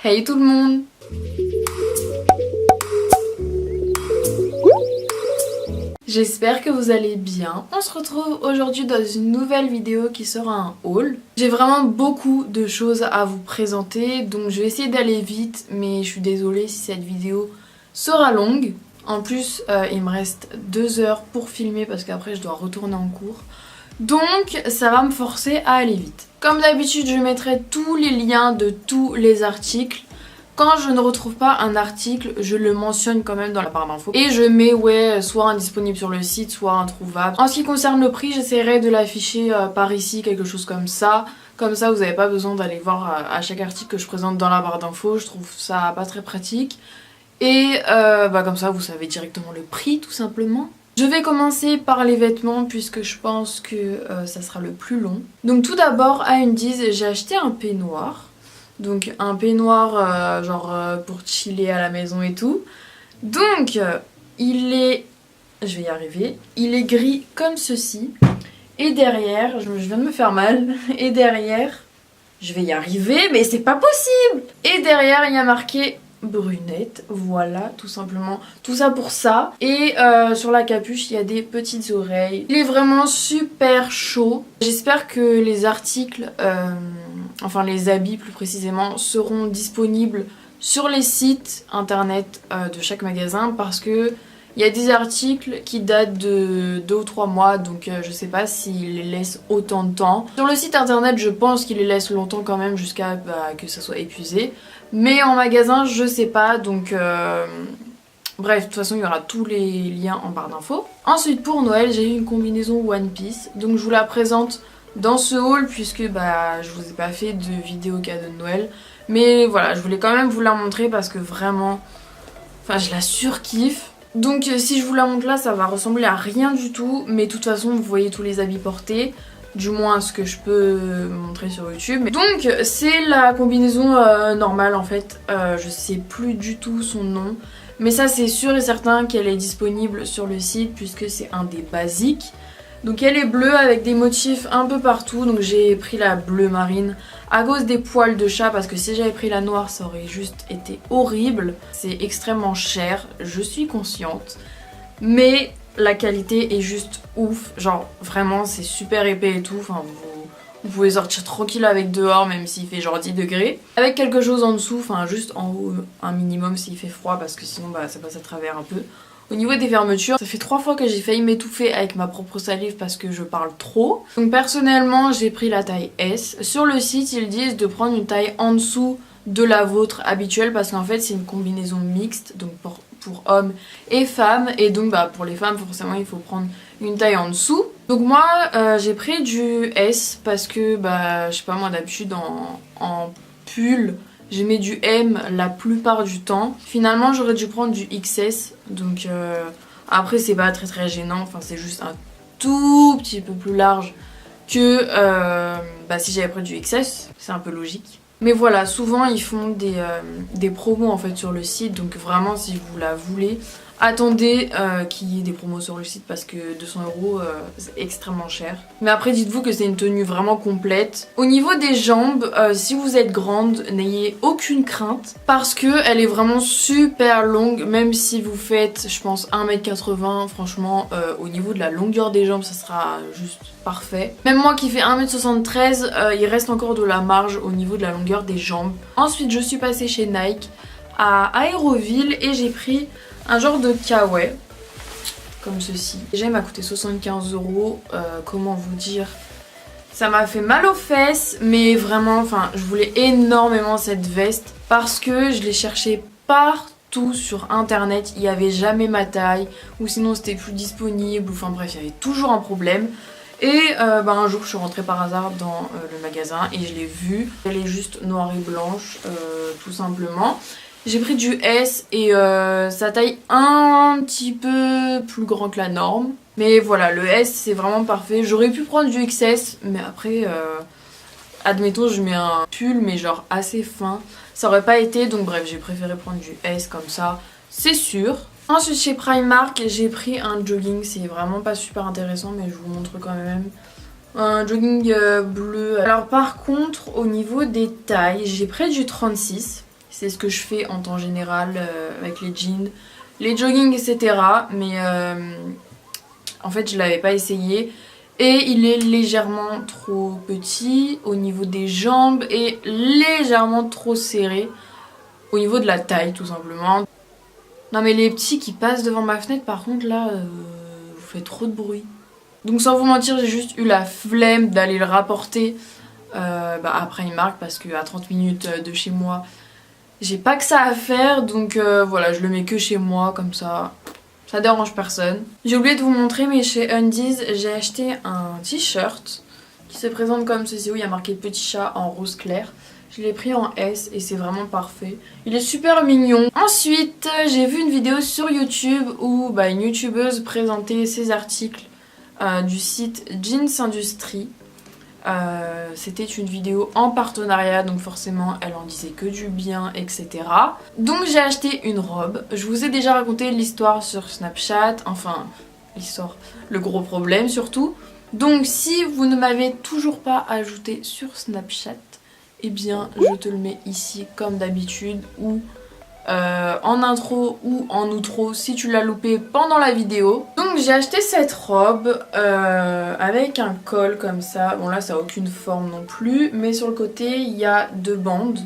Hey tout le monde! J'espère que vous allez bien. On se retrouve aujourd'hui dans une nouvelle vidéo qui sera un haul. J'ai vraiment beaucoup de choses à vous présenter, donc je vais essayer d'aller vite, mais je suis désolée si cette vidéo sera longue. En plus, il me reste 2 heures pour filmer parce qu'après je dois retourner en cours. Donc ça va me forcer à aller vite. Comme d'habitude, je mettrai tous les liens de tous les articles. Quand je ne retrouve pas un article, je le mentionne quand même dans la barre d'infos. Et je mets soit indisponible sur le site, soit introuvable. En ce qui concerne le prix, j'essaierai de l'afficher par ici, quelque chose comme ça. Comme ça, vous n'avez pas besoin d'aller voir à chaque article que je présente dans la barre d'infos. Je trouve ça pas très pratique. Et comme ça, vous savez directement le prix, tout simplement. Je vais commencer par les vêtements puisque je pense que ça sera le plus long. Donc tout d'abord, à Undies, j'ai acheté un peignoir. Donc un peignoir pour chiller à la maison et tout. Donc il est... je vais y arriver. Il est gris comme ceci. Et derrière, je viens de me faire mal. Et derrière, je vais y arriver mais c'est pas possible. Et derrière il y a marqué brunette, voilà, tout simplement. Tout ça pour ça. Et sur la capuche, il y a des petites oreilles. Il est vraiment super chaud. J'espère que les articles, enfin les habits plus précisément, seront disponibles sur les sites internet de chaque magasin parce que il y a des articles qui datent de 2 ou 3 mois, donc je sais pas s'ils les laissent autant de temps. Sur le site internet, je pense qu'ils les laissent longtemps quand même jusqu'à que ça soit épuisé. Mais en magasin, je sais pas, donc bref, de toute façon, il y aura tous les liens en barre d'infos. Ensuite, pour Noël, j'ai eu une combinaison One Piece, donc je vous la présente dans ce haul puisque je vous ai pas fait de vidéo cadeau de Noël. Mais voilà, je voulais quand même vous la montrer parce que vraiment, enfin, je la surkiffe. Donc si je vous la montre là, ça va ressembler à rien du tout, mais de toute façon, vous voyez tous les habits portés. Du moins ce que je peux montrer sur YouTube. Donc c'est la combinaison normale en fait. Je sais plus du tout son nom. Mais ça c'est sûr et certain qu'elle est disponible sur le site puisque c'est un des basiques. Donc elle est bleue avec des motifs un peu partout. Donc j'ai pris la bleue marine à cause des poils de chat parce que si j'avais pris la noire ça aurait juste été horrible. C'est extrêmement cher, je suis consciente. Mais la qualité est juste ouf, genre vraiment c'est super épais et tout, enfin vous pouvez sortir tranquille avec dehors même s'il fait genre 10 degrés. Avec quelque chose en dessous, enfin juste en haut un minimum s'il fait froid parce que sinon ça passe à travers un peu. Au niveau des fermetures, ça fait 3 fois que j'ai failli m'étouffer avec ma propre salive parce que je parle trop. Donc personnellement j'ai pris la taille S. Sur le site ils disent de prendre une taille en dessous de la vôtre habituelle parce qu'en fait c'est une combinaison mixte, donc pour hommes et femmes, et donc pour les femmes forcément il faut prendre une taille en dessous. Donc moi j'ai pris du S parce que je sais pas, moi d'habitude en pull je mets du M la plupart du temps. Finalement j'aurais dû prendre du XS, donc après c'est pas très très gênant, enfin c'est juste un tout petit peu plus large que si j'avais pris du XS, c'est un peu logique. Mais voilà, souvent ils font des promos en fait sur le site, donc vraiment si vous la voulez, attendez qu'il y ait des promos sur le site parce que 200 € c'est extrêmement cher. Mais après dites-vous que c'est une tenue vraiment complète. Au niveau des jambes, si vous êtes grande, n'ayez aucune crainte parce que elle est vraiment super longue, même si vous faites je pense 1m80, franchement au niveau de la longueur des jambes ça sera juste parfait. Même moi qui fais 1m73, il reste encore de la marge au niveau de la longueur des jambes. Ensuite je suis passée chez Nike à Aéroville et j'ai pris un genre de kawaii comme ceci. Déjà il m'a coûté 75 €, comment vous dire, ça m'a fait mal aux fesses, mais vraiment enfin je voulais énormément cette veste parce que je l'ai cherchée partout sur internet, il n'y avait jamais ma taille ou sinon c'était plus disponible, enfin bref il y avait toujours un problème. Et un jour je suis rentrée par hasard dans le magasin et je l'ai vue. Elle est juste noire et blanche tout simplement. J'ai pris du S et sa taille un petit peu plus grand que la norme. Mais voilà, le S c'est vraiment parfait. J'aurais pu prendre du XS mais après admettons je mets un pull mais genre assez fin, ça aurait pas été, donc bref j'ai préféré prendre du S comme ça, c'est sûr. Ensuite chez Primark j'ai pris un jogging, c'est vraiment pas super intéressant mais je vous montre quand même. Un jogging bleu. Alors par contre au niveau des tailles j'ai pris du 36, C'est ce que je fais en temps général avec les jeans, les joggings, etc. Mais en fait, je l'avais pas essayé. Et il est légèrement trop petit au niveau des jambes et légèrement trop serré au niveau de la taille, tout simplement. Non mais les petits qui passent devant ma fenêtre, par contre, là, vous faites trop de bruit. Donc sans vous mentir, j'ai juste eu la flemme d'aller le rapporter après une marque parce qu'à 30 minutes de chez moi, j'ai pas que ça à faire. Donc voilà, je le mets que chez moi, comme ça dérange personne. J'ai oublié de vous montrer, mais chez Undies, j'ai acheté un t-shirt qui se présente comme ceci, où il y a marqué petit chat en rose clair. Je l'ai pris en S et c'est vraiment parfait. Il est super mignon. Ensuite, j'ai vu une vidéo sur YouTube où une youtubeuse présentait ses articles du site Jeans Industry. C'était une vidéo en partenariat, donc forcément elle en disait que du bien, etc. Donc j'ai acheté une robe. Je vous ai déjà raconté l'histoire sur Snapchat, enfin l'histoire, le gros problème surtout. Donc si vous ne m'avez toujours pas ajouté sur Snapchat, eh bien je te le mets ici comme d'habitude, ou en intro ou en outro si tu l'as loupé pendant la vidéo. Donc j'ai acheté cette robe avec un col comme ça. Bon là ça a aucune forme non plus, mais sur le côté il y a 2 bandes.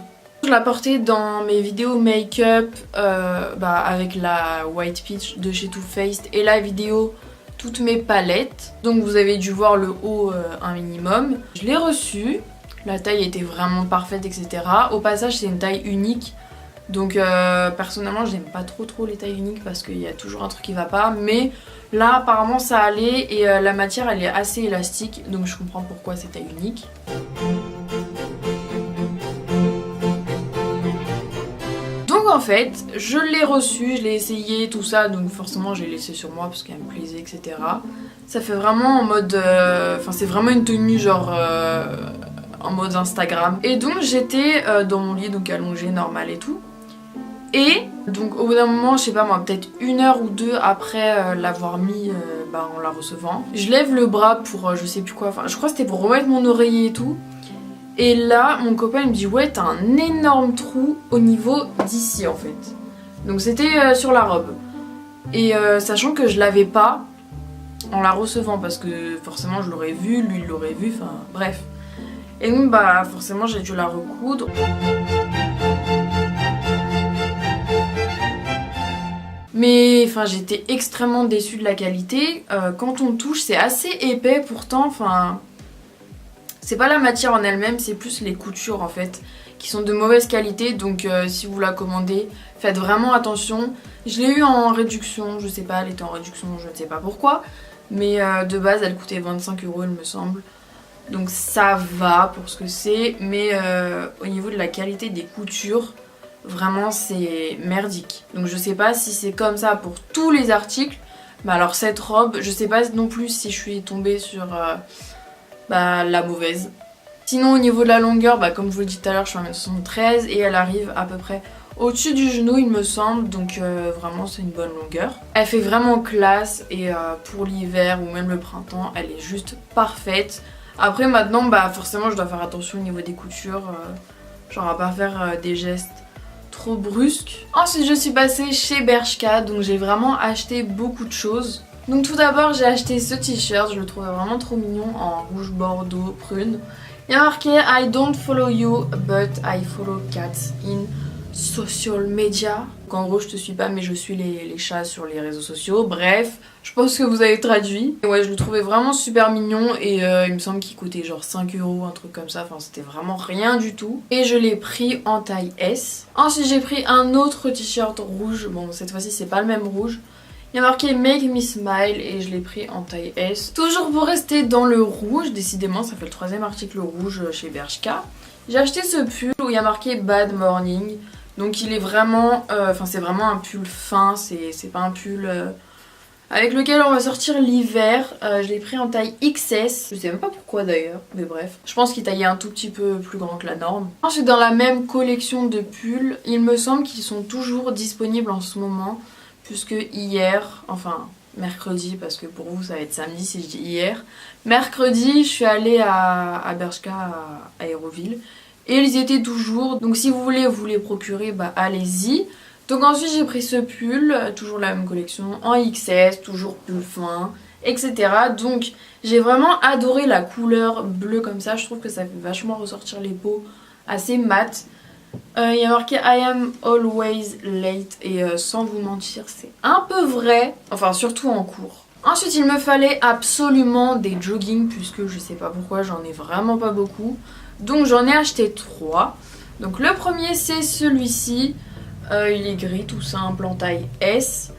Je la portais dans mes vidéos make-up avec la White Peach de chez Too Faced et la vidéo toutes mes palettes. Donc vous avez dû voir le haut un minimum. Je l'ai reçue, la taille était vraiment parfaite, etc. Au passage c'est une taille unique. Donc personnellement j'aime pas trop les tailles uniques parce qu'il y a toujours un truc qui va pas, mais là apparemment ça allait et la matière elle est assez élastique, donc je comprends pourquoi c'est taille unique. Donc en fait je l'ai reçu, je l'ai essayé tout ça, donc forcément je l'ai laissé sur moi parce qu'elle me plaisait, etc. Ça fait vraiment en mode, c'est vraiment une tenue genre en mode Instagram. Et donc j'étais dans mon lit, donc allongée normal et tout. Et donc au bout d'un moment, je sais pas moi, peut-être 1 heure ou 2 après l'avoir mis en la recevant, je lève le bras pour je sais plus quoi, enfin je crois que c'était pour remettre mon oreiller et tout. Et là mon copain il me dit ouais t'as un énorme trou au niveau d'ici en fait. Donc c'était sur la robe. Et sachant que je l'avais pas en la recevant parce que forcément je l'aurais vu, lui il l'aurait vu, enfin bref. Et donc forcément j'ai dû la recoudre. Mais enfin j'étais extrêmement déçue de la qualité. Quand on touche c'est assez épais pourtant, enfin c'est pas la matière en elle-même, c'est plus les coutures en fait qui sont de mauvaise qualité. Donc si vous la commandez, faites vraiment attention. Je l'ai eu en réduction, je sais pas, elle était en réduction, je ne sais pas pourquoi. Mais de base elle coûtait 25 € il me semble. Donc ça va pour ce que c'est, mais au niveau de la qualité des coutures, vraiment c'est merdique. Donc je sais pas si c'est comme ça pour tous les articles. Mais alors cette robe, je sais pas non plus si je suis tombée sur la mauvaise. Sinon au niveau de la longueur, comme je vous l'ai dit tout à l'heure, je suis 1m73 et elle arrive à peu près au-dessus du genou il me semble. Donc vraiment c'est une bonne longueur. Elle fait vraiment classe et pour l'hiver ou même le printemps, elle est juste parfaite. Après maintenant forcément je dois faire attention au niveau des coutures, genre à pas faire des gestes trop brusques. Ensuite je suis passée chez Bershka, donc j'ai vraiment acheté beaucoup de choses. Donc tout d'abord j'ai acheté ce t-shirt, je le trouvais vraiment trop mignon en rouge bordeaux prune. Il y a marqué I don't follow you but I follow cats in social media. Donc en gros je te suis pas mais je suis les chats sur les réseaux sociaux. Bref, je pense que vous avez traduit. Et ouais, je le trouvais vraiment super mignon et il me semble qu'il coûtait genre 5 €, un truc comme ça. Enfin c'était vraiment rien du tout. Et je l'ai pris en taille S. Ensuite j'ai pris un autre t-shirt rouge. Bon cette fois-ci c'est pas le même rouge. Il y a marqué Make Me Smile et je l'ai pris en taille S. Toujours pour rester dans le rouge, décidément ça fait le 3e article rouge chez Bershka. J'ai acheté ce pull où il y a marqué Bad Morning. Donc il est vraiment, c'est vraiment un pull fin, c'est pas un pull avec lequel on va sortir l'hiver. Je l'ai pris en taille XS, je sais même pas pourquoi d'ailleurs, mais bref. Je pense qu'il taillait un tout petit peu plus grand que la norme. Ensuite dans la même collection de pulls, il me semble qu'ils sont toujours disponibles en ce moment. Puisque hier, enfin mercredi, parce que pour vous ça va être samedi si je dis hier. Mercredi je suis allée à Bershka à Aéroville. Et ils y étaient toujours, donc si vous voulez vous les procurer, bah allez-y. Donc ensuite j'ai pris ce pull, toujours la même collection, en XS, toujours pull fin, etc. Donc j'ai vraiment adoré la couleur bleue comme ça, je trouve que ça fait vachement ressortir les peaux assez mat. Il y a marqué I am always late et sans vous mentir c'est un peu vrai, enfin surtout en cours. Ensuite il me fallait absolument des joggings puisque je sais pas pourquoi j'en ai vraiment pas beaucoup. Donc j'en ai acheté 3. Donc le premier c'est celui-ci, il est gris tout simple en taille S.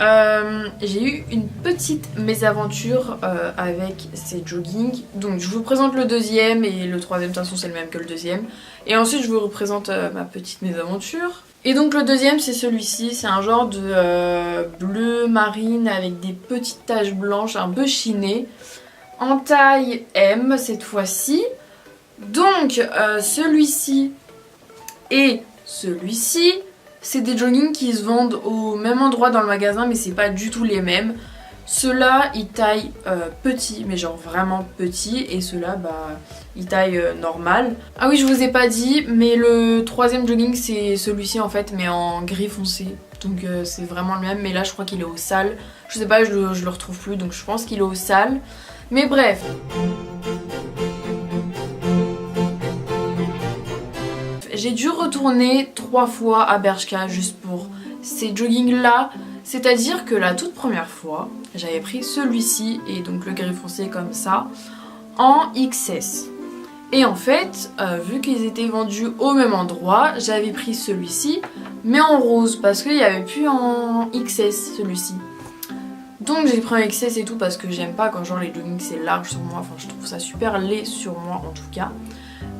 J'ai eu une petite mésaventure avec ces joggings. Donc je vous présente le deuxième et le troisième, de toute façon c'est le même que le deuxième. Et ensuite je vous représente ma petite mésaventure. Et donc le deuxième c'est celui-ci, c'est un genre de bleu marine avec des petites taches blanches un peu chinées. En taille M cette fois-ci. Donc celui-ci et celui-ci, c'est des joggings qui se vendent au même endroit dans le magasin mais c'est pas du tout les mêmes. Ceux-là ils taillent petit, mais genre vraiment petit, et ceux-là bah ils taillent normal. Ah oui je vous ai pas dit mais le troisième jogging c'est celui-ci en fait mais en gris foncé. Donc c'est vraiment le même mais là je crois qu'il est au sale. Je sais pas, je le retrouve plus donc je pense qu'il est au sale. Mais bref. J'ai dû retourner 3 fois à Bershka juste pour ces joggings là. C'est-à-dire que la toute première fois, j'avais pris celui-ci et donc le gris foncé comme ça en XS. Et en fait, vu qu'ils étaient vendus au même endroit, j'avais pris celui-ci mais en rose parce qu'il n'y avait plus en XS celui-ci. Donc j'ai pris un XS et tout parce que j'aime pas quand genre les joggings c'est large sur moi, enfin je trouve ça super laid sur moi en tout cas.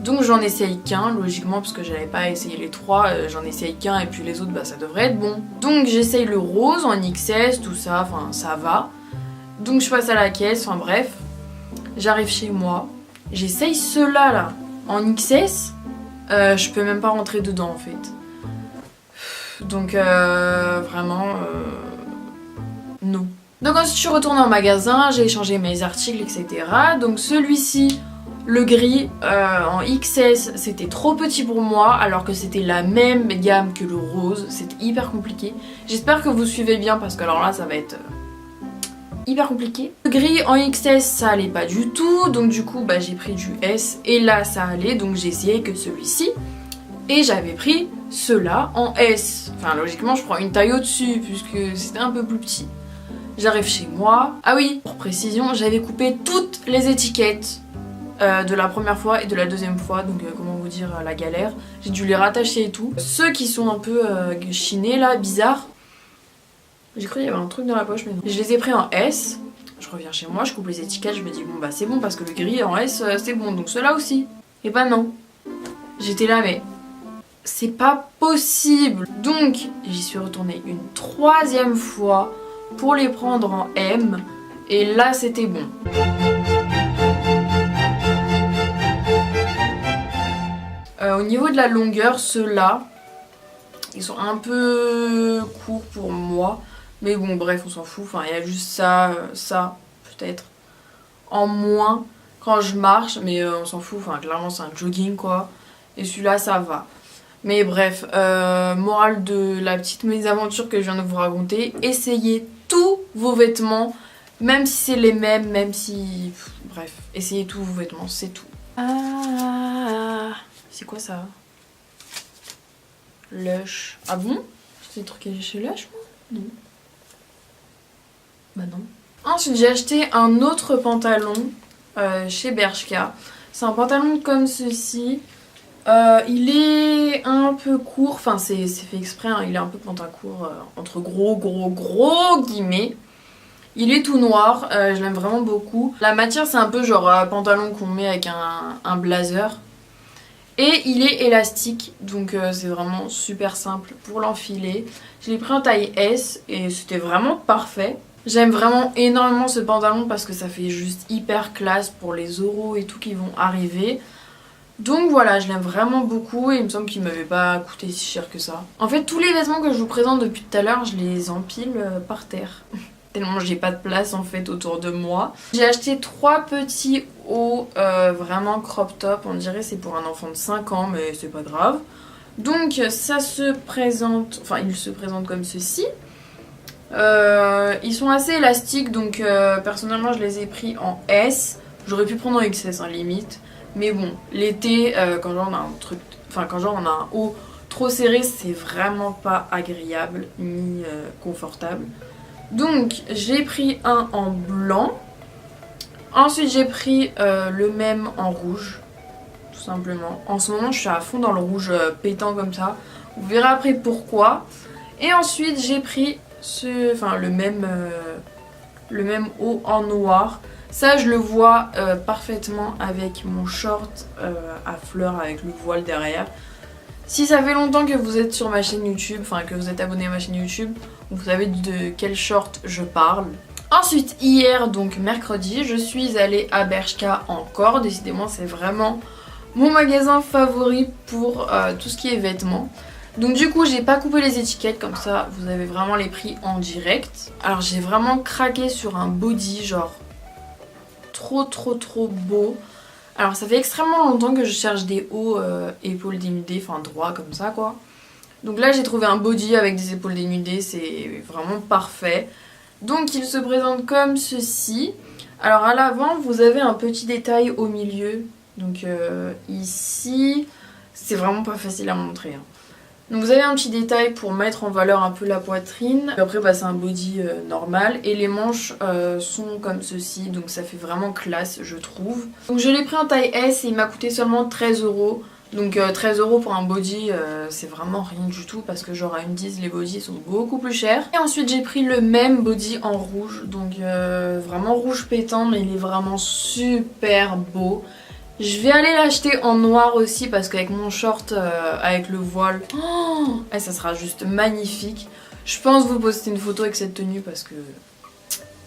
Donc j'en essaye qu'un, logiquement, parce que j'avais pas essayé les 3, j'en essaye qu'un et puis les autres bah ça devrait être bon. Donc j'essaye le rose en XS, tout ça, enfin ça va. Donc je passe à la caisse, enfin bref. J'arrive chez moi, j'essaye ceux-là là, en XS, je peux même pas rentrer dedans en fait. Donc vraiment, non. Donc ensuite je suis retournée en magasin, j'ai échangé mes articles, etc. Donc celui-ci, le gris en XS, c'était trop petit pour moi alors que c'était la même gamme que le rose. C'était hyper compliqué. J'espère que vous suivez bien parce que alors là ça va être hyper compliqué. Le gris en XS ça allait pas du tout, donc du coup bah, j'ai pris du S et là ça allait, donc j'ai essayé que celui-ci. Et j'avais pris ceux-là en S. Enfin logiquement je prends une taille au-dessus puisque c'était un peu plus petit. J'arrive chez moi. Ah oui, pour précision, j'avais coupé toutes les étiquettes de la première fois et de la deuxième fois, donc comment vous dire la galère. J'ai dû les rattacher et tout. Ceux qui sont un peu chinés là, bizarres. J'ai cru qu'il y avait un truc dans la poche mais non. Je les ai pris en S. Je reviens chez moi, je coupe les étiquettes, je me dis bon bah c'est bon parce que le gris en S c'est bon, donc ceux-là aussi. Et bah non. J'étais là mais c'est pas possible. Donc j'y suis retournée une 3e fois pour les prendre en M et là c'était bon. Au niveau de la longueur, ceux-là, ils sont un peu courts pour moi. Mais bon, bref, on s'en fout. Enfin, il y a juste ça, ça, peut-être, en moins quand je marche. Mais on s'en fout. Enfin, clairement, c'est un jogging, quoi. Et celui-là, ça va. Mais bref, morale de la petite mésaventure que je viens de vous raconter. Essayez tous vos vêtements, même si c'est les mêmes, même si... Bref, essayez tous vos vêtements, c'est tout. Ah... C'est quoi ça? Lush. Ah bon? C'est des trucs que j'ai chez Lush moi? Non. Bah non. Ensuite j'ai acheté un autre pantalon chez Bershka. C'est un pantalon comme ceci. Il est un peu court, enfin c'est fait exprès, hein. Il est un peu pantacourt entre gros guillemets. Il est tout noir, je l'aime vraiment beaucoup. La matière c'est un peu genre pantalon qu'on met avec un blazer. Et il est élastique, donc c'est vraiment super simple pour l'enfiler. Je l'ai pris en taille S et c'était vraiment parfait. J'aime vraiment énormément ce pantalon parce que ça fait juste hyper classe pour les oraux et tout qui vont arriver. Donc voilà, je l'aime vraiment beaucoup et il me semble qu'il m'avait pas coûté si cher que ça. En fait, tous les vêtements que je vous présente depuis tout à l'heure, je les empile par terre. tellement j'ai pas de place en fait autour de moi. J'ai acheté 3 petits hauts vraiment crop top, on dirait c'est pour un enfant de 5 ans mais c'est pas grave. Donc ça se présente, enfin il se présente comme ceci. Ils sont assez élastiques donc personnellement je les ai pris en S. J'aurais pu prendre en XS hein, limite. Mais bon, l'été quand genre on a un truc, enfin quand genre on a un haut trop serré c'est vraiment pas agréable ni confortable. Donc j'ai pris un en blanc. Ensuite j'ai pris le même en rouge. Tout simplement. En ce moment je suis à fond dans le rouge pétant comme ça. Vous verrez après pourquoi. Et ensuite j'ai pris le même haut en noir. Ça je le vois parfaitement avec mon short à fleurs avec le voile derrière. Si ça fait longtemps que vous êtes sur ma chaîne YouTube, enfin que vous êtes abonné à ma chaîne YouTube, vous savez de quel short je parle. Ensuite hier, donc mercredi, je suis allée à Bershka encore. Décidément c'est vraiment mon magasin favori pour tout ce qui est vêtements. Donc du coup j'ai pas coupé les étiquettes, comme ça vous avez vraiment les prix en direct. Alors j'ai vraiment craqué sur un body genre trop beau. Alors ça fait extrêmement longtemps que je cherche des hauts épaules dénudées, enfin droits comme ça quoi. Donc là j'ai trouvé un body avec des épaules dénudées, c'est vraiment parfait. Donc il se présente comme ceci. Alors à l'avant vous avez un petit détail au milieu. Donc ici c'est vraiment pas facile à montrer hein. Donc vous avez un petit détail pour mettre en valeur un peu la poitrine. Après bah, c'est un body normal. Et les manches sont comme ceci. Donc ça fait vraiment classe je trouve. Donc je l'ai pris en taille S et il m'a coûté seulement 13 €. Donc 13 € pour un body c'est vraiment rien du tout. Parce que genre à une 10 les bodys sont beaucoup plus chers. Et ensuite j'ai pris le même body en rouge. Donc vraiment rouge pétant mais il est vraiment super beau. Je vais aller l'acheter en noir aussi parce qu'avec mon short, avec le voile, ça sera juste magnifique. Je pense vous poster une photo avec cette tenue parce que...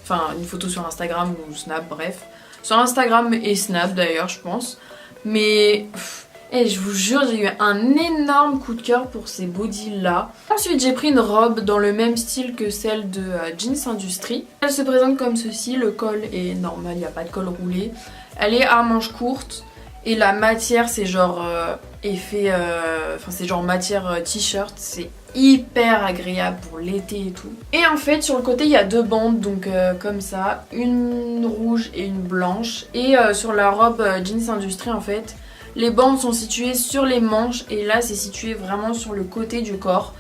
Enfin, une photo sur Instagram ou Snap, bref. Sur Instagram et Snap d'ailleurs, je pense. Mais... je vous jure, j'ai eu un énorme coup de cœur pour ces bodys là. Ensuite j'ai pris une robe dans le même style que celle de Jeans Industrie. Elle se présente comme ceci, le col est normal, il n'y a pas de col roulé. Elle est à manches courtes et la matière c'est genre effet, c'est genre matière t-shirt, c'est hyper agréable pour l'été et tout. Et en fait sur le côté il y a 2 bandes donc comme ça, une rouge et une blanche. Et sur la robe Jeans Industrie en fait, les bandes sont situées sur les manches et là c'est situé vraiment sur le côté du corps.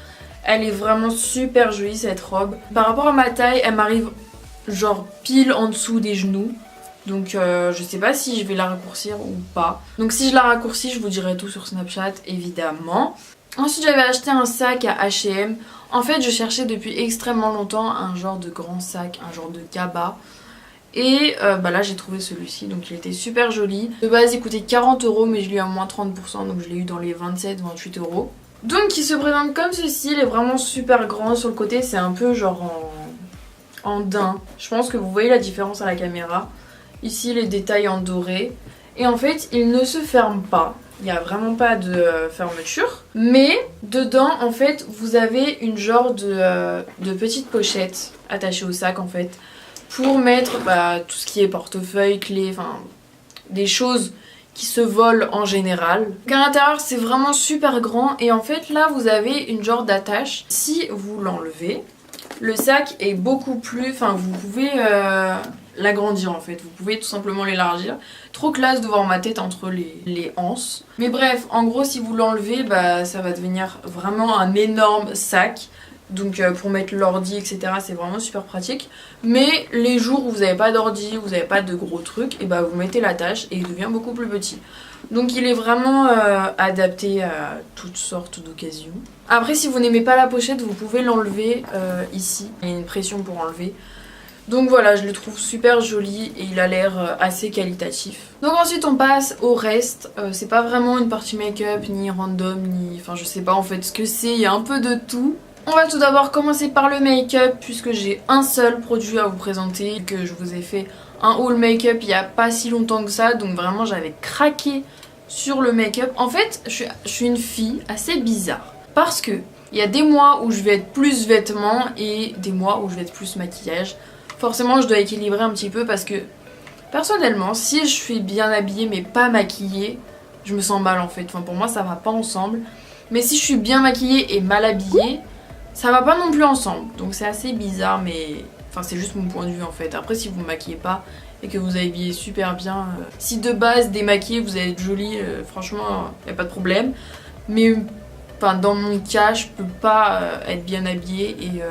Elle est vraiment super jolie cette robe. Par rapport à ma taille, elle m'arrive genre pile en dessous des genoux. Donc je sais pas si je vais la raccourcir ou pas. Donc si je la raccourcis, je vous dirai tout sur Snapchat évidemment. Ensuite j'avais acheté un sac à H&M. En fait je cherchais depuis extrêmement longtemps un genre de grand sac, un genre de cabas. Et là j'ai trouvé celui-ci, donc il était super joli. De base il coûtait 40 € mais je l'ai eu à moins 30%, donc je l'ai eu dans les 27-28 €. Donc il se présente comme ceci, il est vraiment super grand. Sur le côté c'est un peu genre en daim. Je pense que vous voyez la différence à la caméra. Ici les détails en doré. Et en fait il ne se ferme pas. Il n'y a vraiment pas de fermeture. Mais dedans en fait vous avez une genre de petite pochette attachée au sac en fait. Pour mettre tout ce qui est portefeuille, clé, enfin des choses qui se volent en général. Donc à l'intérieur c'est vraiment super grand et en fait là vous avez une genre d'attache. Si vous l'enlevez, le sac est beaucoup plus... Enfin vous pouvez l'agrandir en fait, vous pouvez tout simplement l'élargir. Trop classe de voir ma tête entre les anses. Mais bref, en gros si vous l'enlevez, ça va devenir vraiment un énorme sac. Donc pour mettre l'ordi etc c'est vraiment super pratique. Mais les jours où vous n'avez pas d'ordi, vous n'avez pas de gros trucs, et vous mettez l'attache et il devient beaucoup plus petit. Donc il est vraiment adapté à toutes sortes d'occasions. Après si vous n'aimez pas la pochette vous pouvez l'enlever ici. Il y a une pression pour enlever. Donc voilà, je le trouve super joli et il a l'air assez qualitatif. Donc ensuite on passe au reste. C'est pas vraiment une partie make-up ni random ni... Enfin je sais pas en fait ce que c'est, il y a un peu de tout. On va tout d'abord commencer par le make-up puisque j'ai un seul produit à vous présenter, que je vous ai fait un haul make-up il n'y a pas si longtemps que ça, donc vraiment j'avais craqué sur le make-up. En fait je suis une fille assez bizarre parce que il y a des mois où je vais être plus vêtements et des mois où je vais être plus maquillage. Forcément je dois équilibrer un petit peu parce que personnellement si je suis bien habillée mais pas maquillée, je me sens mal en fait. Enfin pour moi ça va pas ensemble. Mais si je suis bien maquillée et mal habillée, ça va pas non plus ensemble. Donc c'est assez bizarre mais... Enfin c'est juste mon point de vue en fait. Après si vous ne maquillez pas et que vous habillez super bien, si de base démaquillée vous allez être jolie, franchement y a pas de problème. Mais enfin, dans mon cas je peux pas être bien habillée et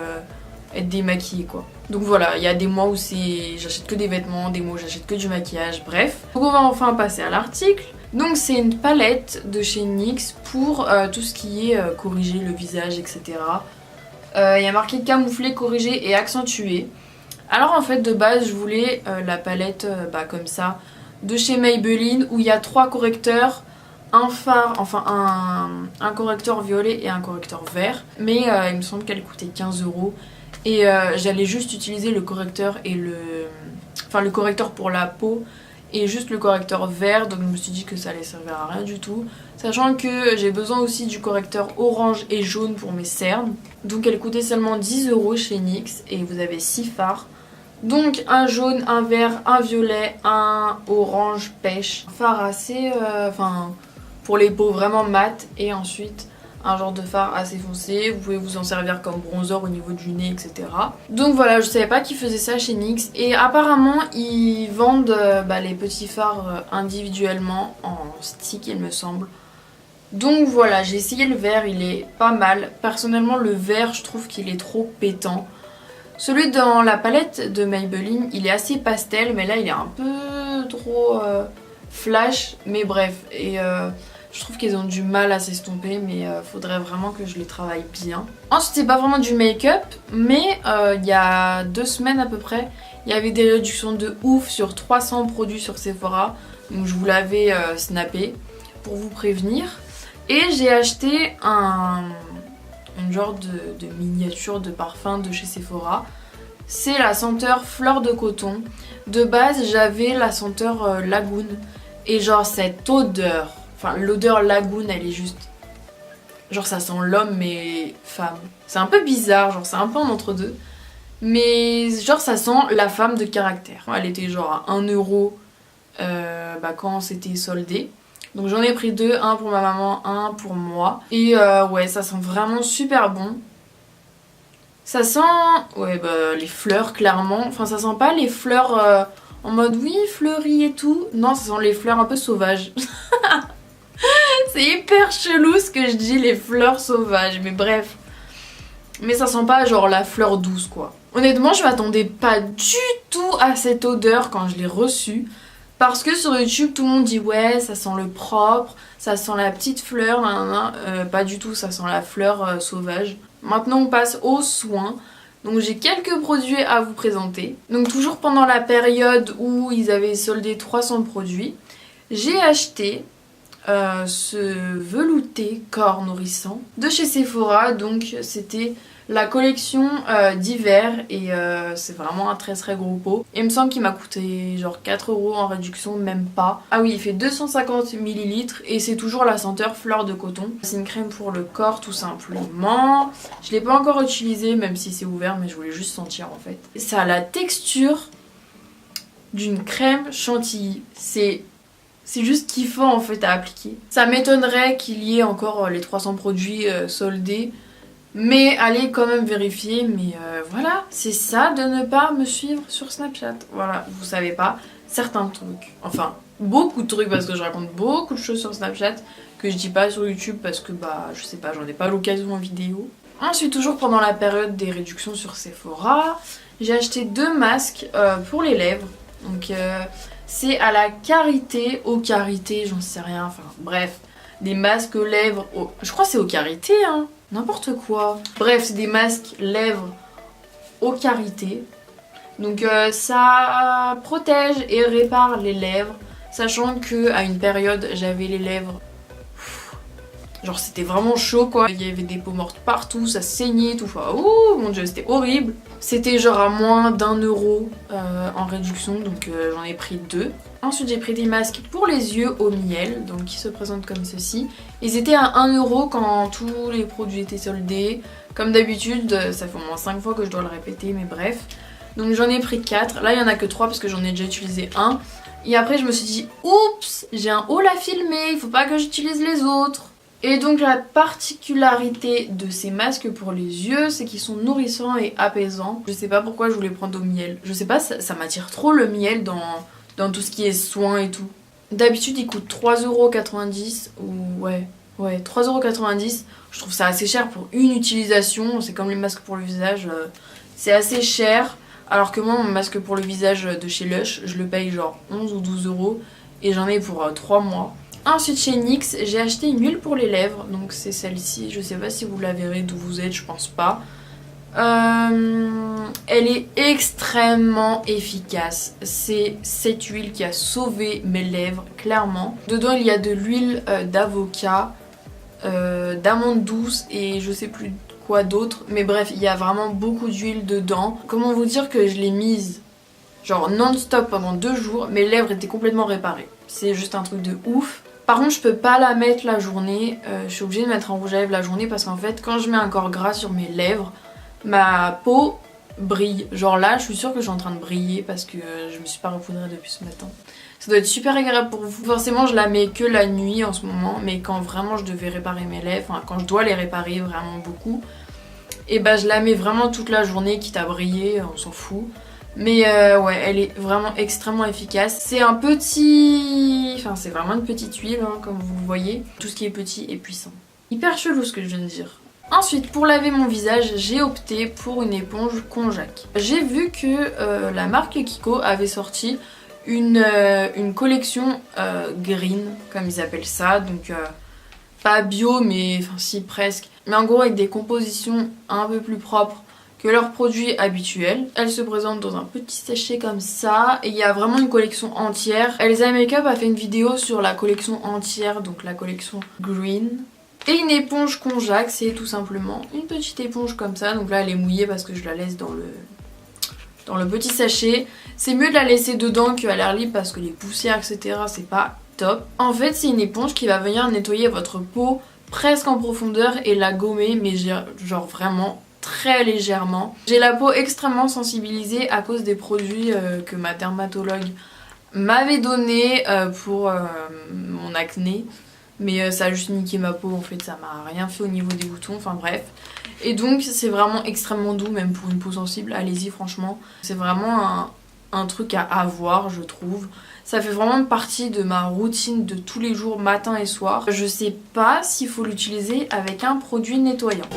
être démaquillée quoi. Donc voilà, il y a des mois où j'achète que des vêtements, des mois où j'achète que du maquillage, bref. Donc on va enfin passer à l'article. Donc c'est une palette de chez NYX pour tout ce qui est corriger le visage, etc. Il y a marqué camoufler, corriger et accentuer. Alors en fait de base je voulais la palette comme ça de chez Maybelline où il y a 3 correcteurs, un fard, enfin un correcteur violet et un correcteur vert. Mais il me semble qu'elle coûtait 15 € et j'allais juste utiliser le correcteur et le correcteur pour la peau et juste le correcteur vert, donc je me suis dit que ça allait servir à rien du tout. Sachant que j'ai besoin aussi du correcteur orange et jaune pour mes cernes. Donc elle coûtait seulement 10 € chez NYX et vous avez 6 fards. Donc un jaune, un vert, un violet, un orange pêche. Un fard assez, pour les peaux vraiment mat et ensuite un genre de fard assez foncé. Vous pouvez vous en servir comme bronzer au niveau du nez, etc. Donc voilà, je savais pas qu'ils faisaient ça chez NYX. Et apparemment, ils vendent les petits fards individuellement en stick, il me semble. Donc voilà, j'ai essayé le vert, il est pas mal. Personnellement, le vert, je trouve qu'il est trop pétant. Celui dans la palette de Maybelline, il est assez pastel, mais là, il est un peu trop flash. Mais bref, et... je trouve qu'ils ont du mal à s'estomper, mais faudrait vraiment que je les travaille bien. Ensuite, c'est pas vraiment du make-up, mais il y a 2 semaines à peu près, il y avait des réductions de ouf sur 300 produits sur Sephora. Donc je vous l'avais snappé pour vous prévenir. Et j'ai acheté une genre de miniature de parfum de chez Sephora. C'est la senteur fleur de coton. De base, j'avais la senteur Lagoon. Et genre cette odeur... Enfin, l'odeur Lagoon, elle est juste... Genre, ça sent l'homme, mais femme. C'est un peu bizarre, genre, c'est un peu en entre-deux. Mais genre, ça sent la femme de caractère. Elle était genre à 1 € quand c'était soldé. Donc j'en ai pris 2, un pour ma maman, un pour moi. Et ouais, ça sent vraiment super bon. Ça sent... Ouais, les fleurs, clairement. Enfin, ça sent pas les fleurs en mode, oui, fleuries et tout. Non, ça sent les fleurs un peu sauvages. C'est hyper chelou ce que je dis, les fleurs sauvages, mais bref. Mais ça sent pas genre la fleur douce quoi. Honnêtement je m'attendais pas du tout à cette odeur quand je l'ai reçue. Parce que sur YouTube tout le monde dit ouais ça sent le propre, ça sent la petite fleur, pas du tout, ça sent la fleur sauvage. Maintenant on passe aux soins. Donc j'ai quelques produits à vous présenter. Donc toujours pendant la période où ils avaient soldé 300 produits, j'ai acheté ce velouté corps nourrissant de chez Sephora. Donc c'était la collection d'hiver et c'est vraiment un très très gros pot. Il me semble qu'il m'a coûté genre 4 € en réduction, même pas. Ah oui, il fait 250 ml et c'est toujours la senteur fleur de coton. C'est une crème pour le corps tout simplement. Je l'ai pas encore utilisée même si c'est ouvert, mais je voulais juste sentir en fait. Ça a la texture d'une crème chantilly. C'est juste kiffant en fait à appliquer. Ça m'étonnerait qu'il y ait encore les 300 produits soldés. Mais allez quand même vérifier. Mais voilà, c'est ça de ne pas me suivre sur Snapchat. Voilà, vous savez pas certains trucs. Enfin, beaucoup de trucs parce que je raconte beaucoup de choses sur Snapchat que je dis pas sur YouTube parce que je sais pas, j'en ai pas l'occasion en vidéo. Ensuite, toujours pendant la période des réductions sur Sephora, j'ai acheté 2 masques pour les lèvres. Donc c'est à la Karité, au Karité, j'en sais rien, enfin bref, des masques lèvres, je crois que c'est au Karité, hein, n'importe quoi. Bref, c'est des masques lèvres au Karité. Donc ça protège et répare les lèvres, sachant que à une période j'avais les lèvres... Genre c'était vraiment chaud quoi, il y avait des peaux mortes partout, ça saignait tout, enfin ouh mon dieu c'était horrible. C'était genre à moins d'1 € en réduction, donc j'en ai pris 2. Ensuite j'ai pris des masques pour les yeux au miel, donc qui se présentent comme ceci. Ils étaient à 1 € quand tous les produits étaient soldés. Comme d'habitude, ça fait au moins 5 fois que je dois le répéter, mais bref. Donc j'en ai pris 4. Là il y en a que 3 parce que j'en ai déjà utilisé un. Et après je me suis dit oups, j'ai un haul à filmer, il faut pas que j'utilise les autres. Et donc la particularité de ces masques pour les yeux, c'est qu'ils sont nourrissants et apaisants. Je sais pas pourquoi je voulais prendre au miel. Je sais pas, ça m'attire trop le miel dans tout ce qui est soins et tout. D'habitude il coûte 3,90€ ou ouais 3,90€. Je trouve ça assez cher pour une utilisation. C'est comme les masques pour le visage, c'est assez cher. Alors que moi mon masque pour le visage de chez Lush, je le paye genre 11 ou 12€ et j'en ai pour 3 mois. Ensuite chez NYX, j'ai acheté une huile pour les lèvres, donc c'est celle-ci. Je sais pas si vous la verrez d'où vous êtes, je pense pas. Elle est extrêmement efficace. C'est cette huile qui a sauvé mes lèvres, clairement. Dedans il y a de l'huile d'avocat, d'amande douce et je sais plus quoi d'autre. Mais bref, il y a vraiment beaucoup d'huile dedans. Comment vous dire que je l'ai mise genre non-stop pendant 2 jours. Mes lèvres étaient complètement réparées. C'est juste un truc de ouf. Par contre je peux pas la mettre la journée. Je suis obligée de mettre un rouge à lèvres la journée parce qu'en fait quand je mets un corps gras sur mes lèvres, ma peau brille. Genre là je suis sûre que je suis en train de briller parce que je me suis pas repoudrée depuis ce matin. Ça doit être super agréable pour vous. Forcément je la mets que la nuit en ce moment, mais quand vraiment je devais réparer mes lèvres, enfin quand je dois les réparer vraiment beaucoup, et bah je la mets vraiment toute la journée quitte à briller, on s'en fout. Mais ouais, elle est vraiment extrêmement efficace. C'est un petit... Enfin c'est vraiment une petite huile hein, comme vous le voyez. Tout ce qui est petit est puissant. Hyper chelou ce que je viens de dire. Ensuite pour laver mon visage, j'ai opté pour une éponge Konjac. J'ai vu que la marque Kiko avait sorti une collection green, comme ils appellent ça. Donc pas bio mais enfin si presque. Mais en gros avec des compositions un peu plus propres que leurs produits habituels. Elle se présente dans un petit sachet comme ça et il y a vraiment une collection entière. Elsa Makeup a fait une vidéo sur la collection entière, donc la collection Green. Et une éponge Konjac, c'est tout simplement une petite éponge comme ça. Donc là elle est mouillée parce que je la laisse dans le petit sachet. C'est mieux de la laisser dedans qu'à l'air libre parce que les poussières etc c'est pas top. En fait c'est une éponge qui va venir nettoyer votre peau presque en profondeur et la gommer, mais genre vraiment très légèrement. J'ai la peau extrêmement sensibilisée à cause des produits que ma dermatologue m'avait donné pour mon acné. Mais ça a juste niqué ma peau en fait, ça m'a rien fait au niveau des boutons, enfin bref. Et donc c'est vraiment extrêmement doux même pour une peau sensible, allez-y franchement. C'est vraiment un truc à avoir je trouve. Ça fait vraiment partie de ma routine de tous les jours, matin et soir. Je sais pas s'il faut l'utiliser avec un produit nettoyant.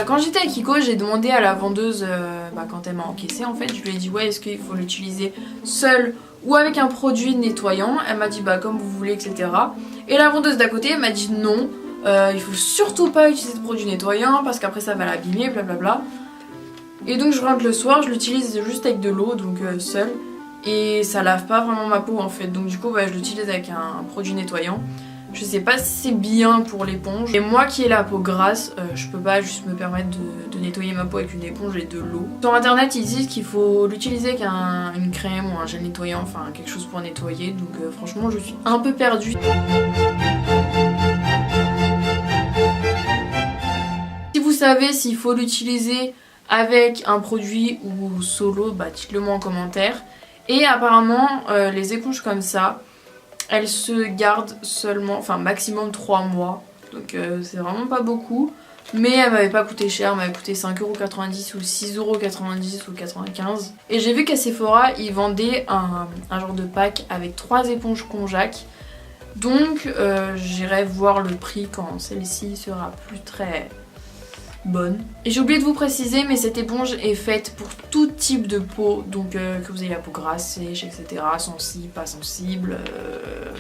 Quand j'étais à Kiko, j'ai demandé à la vendeuse, quand elle m'a encaissé en fait, je lui ai dit ouais est-ce qu'il faut l'utiliser seul ou avec un produit nettoyant. Elle m'a dit bah comme vous voulez etc. Et la vendeuse d'à côté m'a dit non, il faut surtout pas utiliser de produit nettoyant parce qu'après ça va l'abîmer blablabla. Et donc je rentre le soir, je l'utilise juste avec de l'eau donc seul. Et ça lave pas vraiment ma peau en fait, donc du coup je l'utilise avec un produit nettoyant. Je sais pas si c'est bien pour l'éponge. Et moi qui ai la peau grasse, je peux pas juste me permettre de nettoyer ma peau avec une éponge et de l'eau. Sur internet ils disent qu'il faut l'utiliser avec une crème ou un gel nettoyant, enfin quelque chose pour nettoyer. Donc franchement je suis un peu perdue. Si vous savez s'il faut l'utiliser avec un produit ou solo, dites-le moi en commentaire. Et apparemment les éponges comme ça, elles se gardent seulement, enfin maximum 3 mois. Donc c'est vraiment pas beaucoup. Mais elle m'avait pas coûté cher, elle m'avait coûté 5,90€ ou 6,90€ ou 95. Et j'ai vu qu'à Sephora, ils vendaient un genre de pack avec 3 éponges Konjac. Donc j'irai voir le prix quand celle-ci sera plus très bonne. Et j'ai oublié de vous préciser, mais cette éponge est faite pour tout type de peau, donc que vous ayez la peau grasse, sèche, etc., sensible, pas sensible,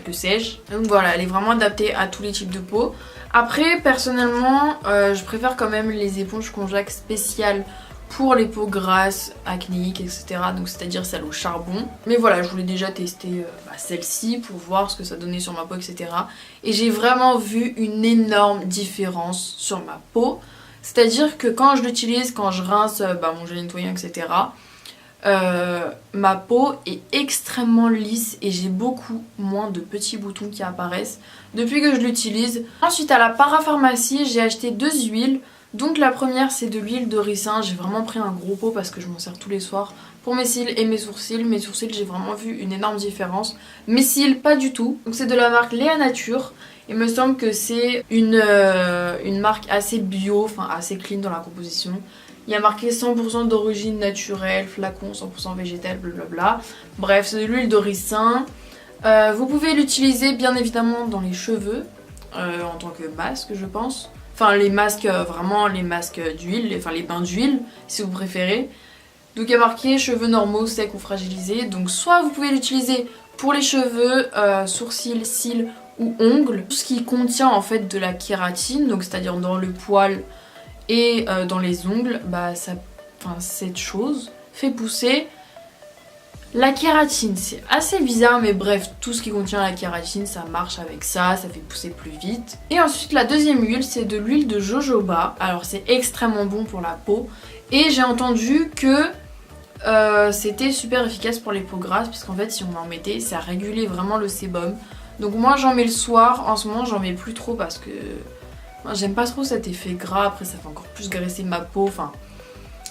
que sais-je. Donc voilà, elle est vraiment adaptée à tous les types de peau. Après, personnellement, je préfère quand même les éponges Konjac spéciales pour les peaux grasses, acnéiques, etc. Donc c'est-à-dire celle au charbon. Mais voilà, je voulais déjà tester celle-ci pour voir ce que ça donnait sur ma peau, etc. Et j'ai vraiment vu une énorme différence sur ma peau. C'est-à-dire que quand je l'utilise, quand je rince mon gel nettoyant, etc., ma peau est extrêmement lisse et j'ai beaucoup moins de petits boutons qui apparaissent depuis que je l'utilise. Ensuite à la parapharmacie, j'ai acheté 2 huiles. Donc la première c'est de l'huile de ricin, j'ai vraiment pris un gros pot parce que je m'en sers tous les soirs pour mes cils et mes sourcils. Mes sourcils j'ai vraiment vu une énorme différence, mes cils pas du tout. Donc c'est de la marque Léa Nature. Il me semble que c'est une marque assez bio, enfin assez clean dans la composition. Il y a marqué 100% d'origine naturelle, flacon 100% végétal, blablabla. Bref, c'est de l'huile de ricin. Vous pouvez l'utiliser bien évidemment dans les cheveux, en tant que masque je pense. Enfin les masques, vraiment les masques d'huile, enfin les bains d'huile si vous préférez. Donc il y a marqué cheveux normaux, secs ou fragilisés. Donc soit vous pouvez l'utiliser pour les cheveux, sourcils, cils ou ongles. Tout ce qui contient en fait de la kératine, donc c'est-à-dire dans le poil et dans les ongles, bah cette chose fait pousser la kératine. C'est assez bizarre mais bref, tout ce qui contient la kératine ça marche avec ça, ça fait pousser plus vite. Et ensuite la deuxième huile c'est de l'huile de jojoba. Alors c'est extrêmement bon pour la peau et j'ai entendu que c'était super efficace pour les peaux grasses puisqu'en fait si on en mettait ça régulait vraiment le sébum. Donc moi j'en mets le soir, en ce moment j'en mets plus trop parce que j'aime pas trop cet effet gras, après ça fait encore plus graisser ma peau, enfin...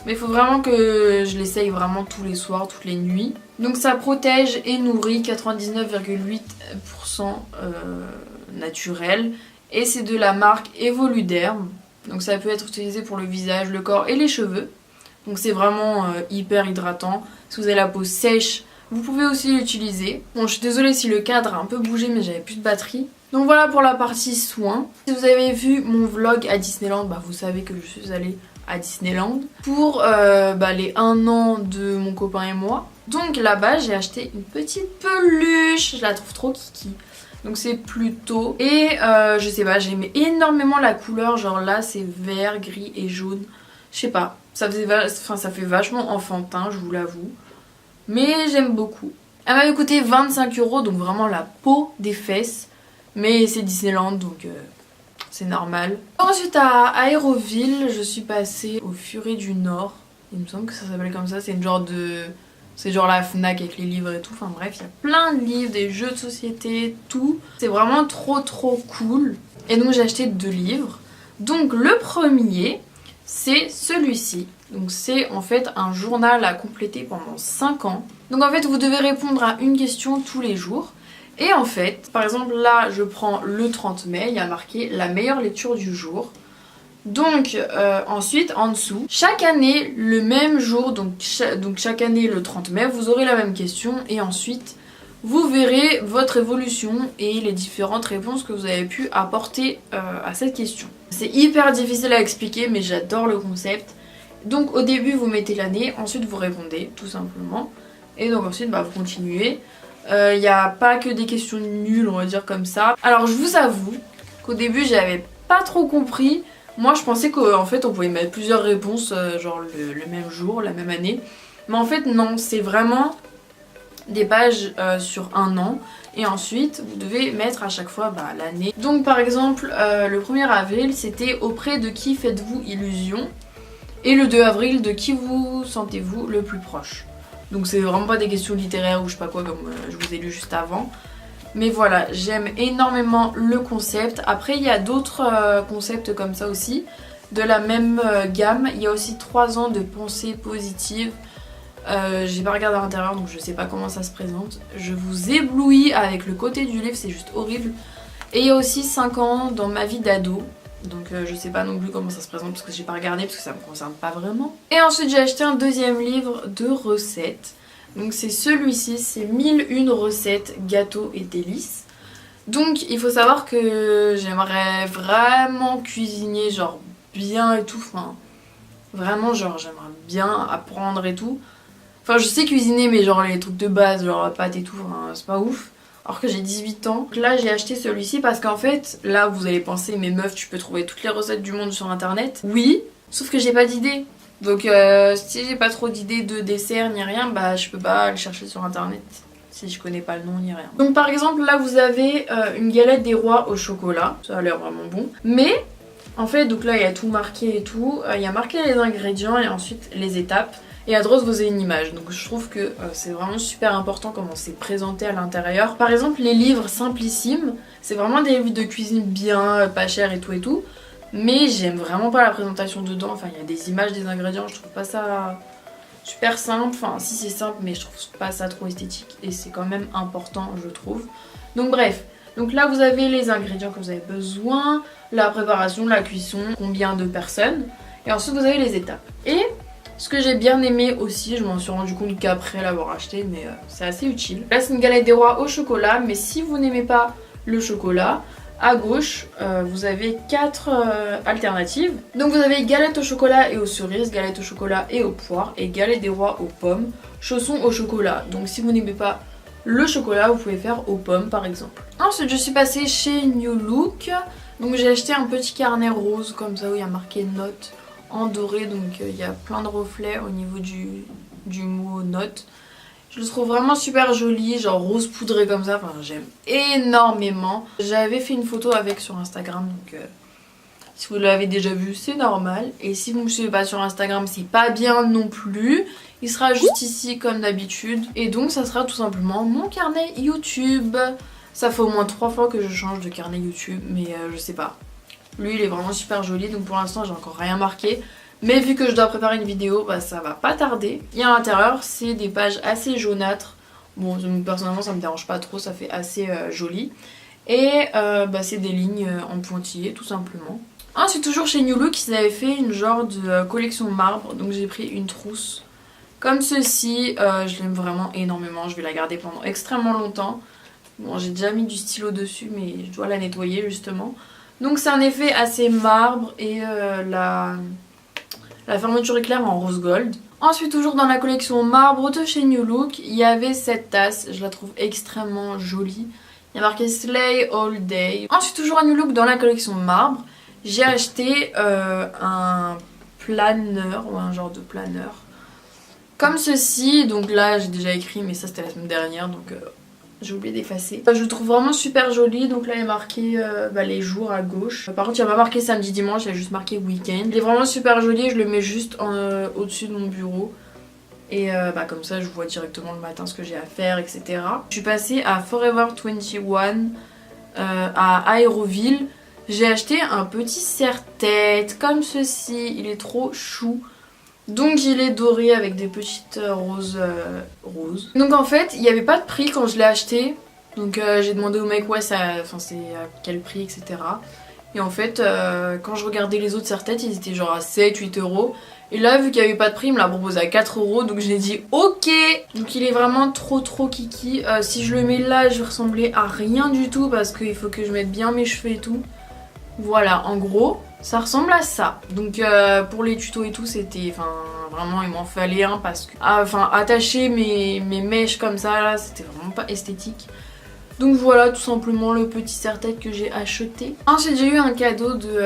Mais il faut vraiment que je l'essaye vraiment tous les soirs, toutes les nuits. Donc ça protège et nourrit 99,8% naturel. Et c'est de la marque Evoluderm. Donc ça peut être utilisé pour le visage, le corps et les cheveux. Donc c'est vraiment hyper hydratant. Si vous avez la peau sèche, vous pouvez aussi l'utiliser. Bon, je suis désolée si le cadre a un peu bougé mais j'avais plus de batterie. Donc voilà pour la partie soins. Si vous avez vu mon vlog à Disneyland, bah vous savez que je suis allée à Disneyland pour les 1 an de mon copain et moi. Donc là-bas j'ai acheté une petite peluche, je la trouve trop kiki. Donc c'est plutôt... Et je sais pas, j'aimais énormément la couleur, genre là c'est vert, gris et jaune. Je sais pas, ça fait vachement enfantin, je vous l'avoue. Mais j'aime beaucoup. Elle m'avait coûté 25 €, donc vraiment la peau des fesses. Mais c'est Disneyland, donc c'est normal. Ensuite à Aéroville, je suis passée au Furet du Nord. Il me semble que ça s'appelle comme ça, c'est une genre de... C'est genre la Fnac avec les livres et tout, enfin bref, il y a plein de livres, des jeux de société, tout. C'est vraiment trop cool. Et donc j'ai acheté 2 livres. Donc le premier, c'est celui-ci. Donc c'est en fait un journal à compléter pendant 5 ans. Donc en fait vous devez répondre à une question tous les jours. Et en fait, par exemple là je prends le 30 mai, il y a marqué la meilleure lecture du jour. Donc ensuite en dessous, chaque année le même jour, donc chaque année le 30 mai, vous aurez la même question et ensuite vous verrez votre évolution et les différentes réponses que vous avez pu apporter à cette question. C'est hyper difficile à expliquer mais j'adore le concept. Donc au début vous mettez l'année, ensuite vous répondez tout simplement et donc ensuite vous continuez. Il n'y a pas que des questions nulles on va dire comme ça. Alors je vous avoue qu'au début j'avais pas trop compris. Moi je pensais qu'en fait on pouvait mettre plusieurs réponses genre le même jour, la même année. Mais en fait non, c'est vraiment des pages sur 1 an. Et ensuite vous devez mettre à chaque fois l'année. Donc par exemple le 1er avril c'était auprès de qui faites-vous illusion. Et le 2 avril de qui vous sentez-vous le plus proche. Donc c'est vraiment pas des questions littéraires ou je sais pas quoi comme je vous ai lu juste avant. Mais voilà, j'aime énormément le concept. Après il y a d'autres concepts comme ça aussi, de la même gamme. Il y a aussi 3 ans de pensée positive. J'ai pas regardé à l'intérieur donc je sais pas comment ça se présente. Je vous éblouis avec le côté du livre, c'est juste horrible. Et il y a aussi 5 ans dans ma vie d'ado. Donc je sais pas non plus comment ça se présente parce que j'ai pas regardé parce que ça me concerne pas vraiment. Et ensuite j'ai acheté un deuxième livre de recettes. Donc c'est celui-ci, c'est 1001 recettes, gâteaux et délices. Donc il faut savoir que j'aimerais vraiment cuisiner genre bien et tout. Enfin vraiment genre j'aimerais bien apprendre et tout. Enfin je sais cuisiner mais genre les trucs de base, genre la pâte et tout, enfin, c'est pas ouf. Alors que j'ai 18 ans. Donc là j'ai acheté celui-ci parce qu'en fait, là vous allez penser mais meuf tu peux trouver toutes les recettes du monde sur internet. Oui, sauf que j'ai pas d'idée. Donc si j'ai pas trop d'idées de dessert ni rien, bah je peux pas le chercher sur internet. Si je connais pas le nom ni rien. Donc par exemple là vous avez une galette des rois au chocolat. Ça a l'air vraiment bon. Mais en fait donc là il y a tout marqué et tout. Il y a marqué les ingrédients et ensuite les étapes. Et à droite vous avez une image, donc je trouve que c'est vraiment super important comment c'est présenté à l'intérieur. Par exemple les livres simplissimes, c'est vraiment des livres de cuisine bien, pas chers et tout. mais j'aime vraiment pas la présentation dedans. Enfin, il y a des images des ingrédients, je trouve pas ça super simple. Enfin, si c'est simple, mais je trouve pas ça trop esthétique et c'est quand même important, je trouve. Donc bref, donc là vous avez les ingrédients que vous avez besoin, la préparation, la cuisson, combien de personnes, et ensuite vous avez les étapes. Et ce que j'ai bien aimé aussi, je m'en suis rendu compte qu'après l'avoir acheté, mais c'est assez utile. Là c'est une galette des rois au chocolat, mais si vous n'aimez pas le chocolat, à gauche vous avez 4 alternatives. Donc vous avez galette au chocolat et aux cerises, galette au chocolat et aux poires, et galette des rois aux pommes, chaussons au chocolat. Donc si vous n'aimez pas le chocolat, vous pouvez faire aux pommes par exemple. Ensuite je suis passée chez New Look. Donc j'ai acheté un petit carnet rose comme ça où il y a marqué notes en doré. Donc il y a plein de reflets au niveau du mot notes. Je le trouve vraiment super joli, genre rose poudré comme ça, enfin j'aime énormément. J'avais fait une photo avec sur Instagram, donc si vous l'avez déjà vu c'est normal. Et si vous ne me suivez pas sur Instagram c'est pas bien non plus. Il sera juste ici comme d'habitude. Et donc ça sera tout simplement mon carnet YouTube. Ça fait au moins 3 fois que je change de carnet YouTube, mais je sais pas. Lui il est vraiment super joli, donc pour l'instant j'ai encore rien marqué. Mais vu que je dois préparer une vidéo, bah ça va pas tarder. Et à l'intérieur c'est des pages assez jaunâtres. Bon personnellement ça me dérange pas trop, ça fait assez joli. Et bah, c'est des lignes en pointillés tout simplement. Ensuite toujours chez New Look ils avaient fait une genre de collection marbre. Donc j'ai pris une trousse comme ceci, je l'aime vraiment énormément, je vais la garder pendant extrêmement longtemps. Bon j'ai déjà mis du stylo dessus mais je dois la nettoyer justement. Donc c'est un effet assez marbre et la fermeture est claire en rose gold. Ensuite toujours dans la collection marbre de chez New Look, il y avait cette tasse, je la trouve extrêmement jolie. Il y a marqué Slay All Day. Ensuite toujours à New Look dans la collection marbre, j'ai acheté un planeur ou un genre de planeur. Comme ceci, donc là j'ai déjà écrit mais ça c'était la semaine dernière donc j'ai oublié d'effacer. Je le trouve vraiment super joli, donc là il est marqué les jours à gauche. Par contre il n'y a pas marqué samedi dimanche, il y a juste marqué week-end. Il est vraiment super joli, je le mets juste au-dessus de mon bureau. Et comme ça je vois directement le matin ce que j'ai à faire, etc. Je suis passée à Forever 21 à Aéroville. J'ai acheté un petit serre-tête comme ceci, il est trop chou. Donc il est doré avec des petites roses. Donc en fait il n'y avait pas de prix quand je l'ai acheté. Donc j'ai demandé au mec ouais c'est à quel prix etc. Et en fait quand je regardais les autres serre-têtes ils étaient genre à 7-8 euros. Et là vu qu'il n'y avait pas de prix il me l'a proposé à 4 euros. Donc j'ai dit ok. Donc il est vraiment trop kiki. Si je le mets là je vais ressembler à rien du tout parce qu'il faut que je mette bien mes cheveux et tout. Voilà en gros. Ça ressemble à ça. Donc pour les tutos et tout c'était, vraiment il m'en fallait un parce que attacher mes mèches comme ça là c'était vraiment pas esthétique. Donc voilà tout simplement le petit serre-tête que j'ai acheté. Ensuite j'ai eu un cadeau de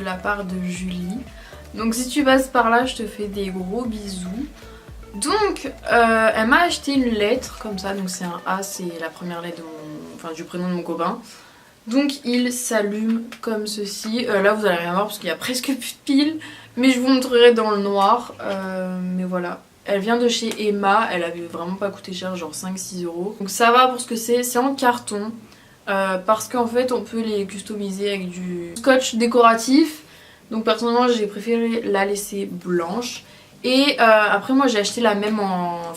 la part de Julie. Donc si tu passes par là je te fais des gros bisous. Donc elle m'a acheté une lettre comme ça, donc c'est un A, c'est la première lettre de du prénom de mon copain. Donc il s'allume comme ceci. Là vous allez rien voir parce qu'il y a presque plus de piles. Mais je vous montrerai dans le noir. Mais voilà. Elle vient de chez Emma. Elle avait vraiment pas coûté cher, genre 5-6 euros. Donc ça va pour ce que c'est. C'est en carton. Parce qu'en fait on peut les customiser avec du scotch décoratif. Donc personnellement j'ai préféré la laisser blanche. Et après moi j'ai acheté la même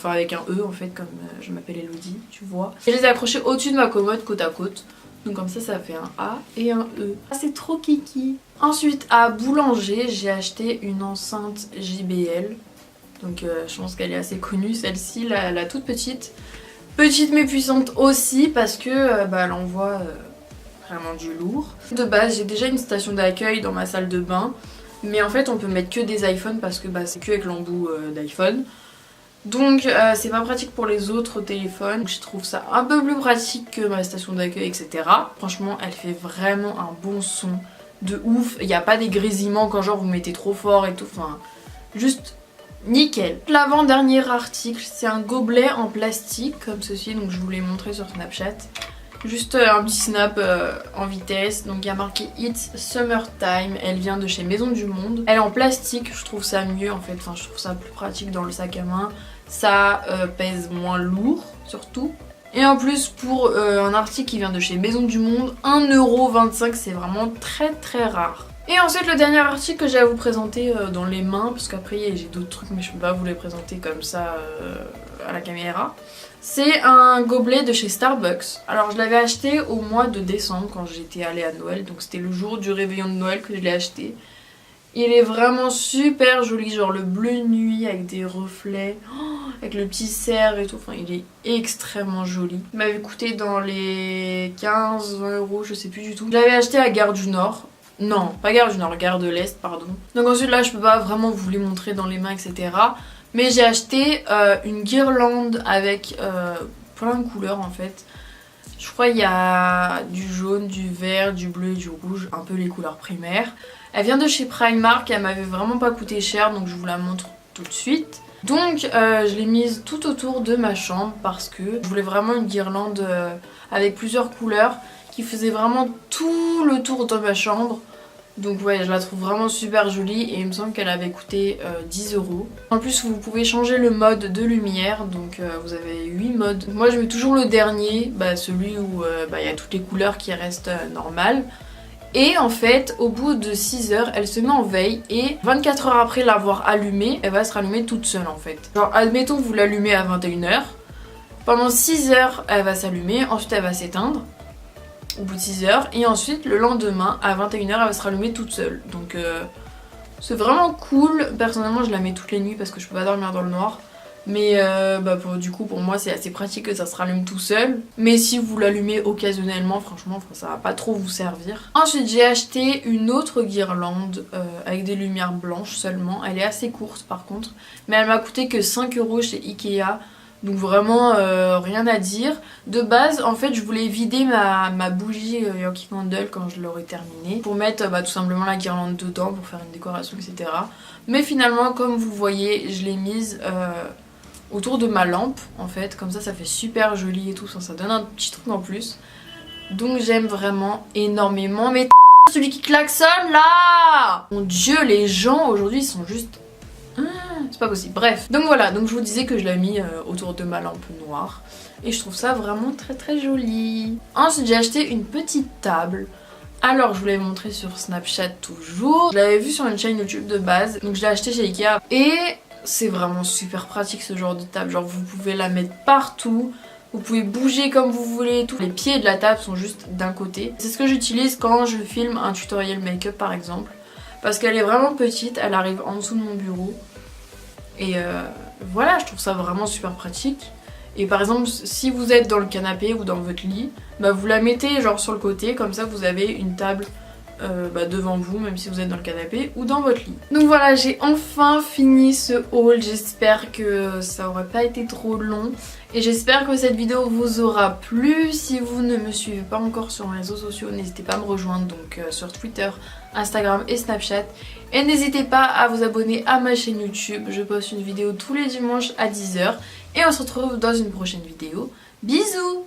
avec un E en fait comme je m'appelle Elodie, tu vois. Je les ai accrochés au-dessus de ma commode côte à côte. Donc comme ça fait un A et un E. C'est trop kiki. Ensuite à Boulanger j'ai acheté une enceinte JBL. Donc je pense qu'elle est assez connue celle-ci, la toute petite. Petite mais puissante aussi parce que elle envoie vraiment du lourd. De base j'ai déjà une station d'accueil dans ma salle de bain. Mais en fait on peut mettre que des iPhones parce que c'est que avec l'embout d'iPhone. Donc c'est pas pratique pour les autres téléphones. Je trouve ça un peu plus pratique que ma station d'accueil etc. Franchement elle fait vraiment un bon son de ouf. Il n'y a pas des grésillements quand genre vous mettez trop fort et tout. Juste nickel. L'avant-dernier article c'est un gobelet en plastique comme ceci. Donc je vous l'ai montré sur Snapchat. Juste un petit snap en vitesse. Donc il y a marqué It's Summertime. Elle vient de chez Maison du Monde. Elle est en plastique, je trouve ça mieux en fait. Je trouve ça plus pratique dans le sac à main. Ça pèse moins lourd surtout. Et en plus pour un article qui vient de chez Maison du Monde, 1,25 € c'est vraiment très rare. Et ensuite le dernier article que j'ai à vous présenter dans les mains, parce qu'après j'ai d'autres trucs mais je peux pas vous les présenter comme ça à la caméra. C'est un gobelet de chez Starbucks. Alors je l'avais acheté au mois de décembre quand j'étais allée à Noël, donc c'était le jour du réveillon de Noël que je l'ai acheté. Il est vraiment super joli, genre le bleu nuit avec des reflets, avec le petit cerf et tout, enfin il est extrêmement joli. Il m'avait coûté dans les 15-20 €, je sais plus du tout. Je l'avais acheté à Gare du Nord. Non, pas Gare du Nord, Gare de l'Est, pardon. Donc ensuite là je peux pas vraiment vous les montrer dans les mains, etc. Mais j'ai acheté une guirlande avec plein de couleurs en fait. Je crois qu'il y a du jaune, du vert, du bleu et du rouge, un peu les couleurs primaires. Elle vient de chez Primark, elle m'avait vraiment pas coûté cher donc je vous la montre tout de suite. Donc je l'ai mise tout autour de ma chambre parce que je voulais vraiment une guirlande avec plusieurs couleurs qui faisait vraiment tout le tour de ma chambre. Donc ouais, je la trouve vraiment super jolie et il me semble qu'elle avait coûté 10 €. En plus vous pouvez changer le mode de lumière, donc vous avez 8 modes. Moi je mets toujours le dernier, celui où il y a toutes les couleurs qui restent normales. Et en fait au bout de 6 heures elle se met en veille et 24 heures après l'avoir allumée, elle va se rallumer toute seule en fait. Genre admettons vous l'allumez à 21 h, pendant 6 heures elle va s'allumer, ensuite elle va s'éteindre au bout de 6 heures et ensuite le lendemain à 21 h elle va se rallumer toute seule. Donc c'est vraiment cool. Personnellement je la mets toutes les nuits parce que je peux pas dormir dans le noir. Mais du coup pour moi c'est assez pratique que ça se rallume tout seul. Mais si vous l'allumez occasionnellement, franchement ça va pas trop vous servir. Ensuite j'ai acheté une autre guirlande avec des lumières blanches seulement. Elle est assez courte par contre, mais elle m'a coûté que 5 € chez Ikea. Donc vraiment rien à dire. De base en fait je voulais vider ma bougie Yankee Candle quand je l'aurais terminée, pour mettre tout simplement la guirlande dedans pour faire une décoration, etc. Mais finalement comme vous voyez je l'ai mise autour de ma lampe en fait, comme ça fait super joli et tout, ça donne un petit truc en plus. Donc j'aime vraiment énormément. Mais celui qui klaxonne là, mon dieu, les gens aujourd'hui sont juste... c'est pas possible. Bref, donc voilà, donc je vous disais que je l'ai mis autour de ma lampe noire et je trouve ça vraiment très très joli. Ensuite j'ai acheté une petite table. Alors je vous l'ai montré sur Snapchat toujours, je l'avais vu sur une chaîne YouTube de base, donc je l'ai acheté chez Ikea et c'est vraiment super pratique ce genre de table. Genre vous pouvez la mettre partout, vous pouvez bouger comme vous voulez, tout. Les pieds de la table sont juste d'un côté. C'est ce que j'utilise quand je filme un tutoriel make-up par exemple, parce qu'elle est vraiment petite, elle arrive en dessous de mon bureau. Et voilà, je trouve ça vraiment super pratique. Et par exemple, si vous êtes dans le canapé ou dans votre lit, vous la mettez genre sur le côté, comme ça vous avez une table devant vous, même si vous êtes dans le canapé ou dans votre lit. Donc voilà, j'ai enfin fini ce haul. J'espère que ça aurait pas été trop long. Et j'espère que cette vidéo vous aura plu. Si vous ne me suivez pas encore sur mes réseaux sociaux, n'hésitez pas à me rejoindre donc sur Twitter, Instagram et Snapchat. Et n'hésitez pas à vous abonner à ma chaîne YouTube. Je poste une vidéo tous les dimanches à 10 h. Et on se retrouve dans une prochaine vidéo. Bisous!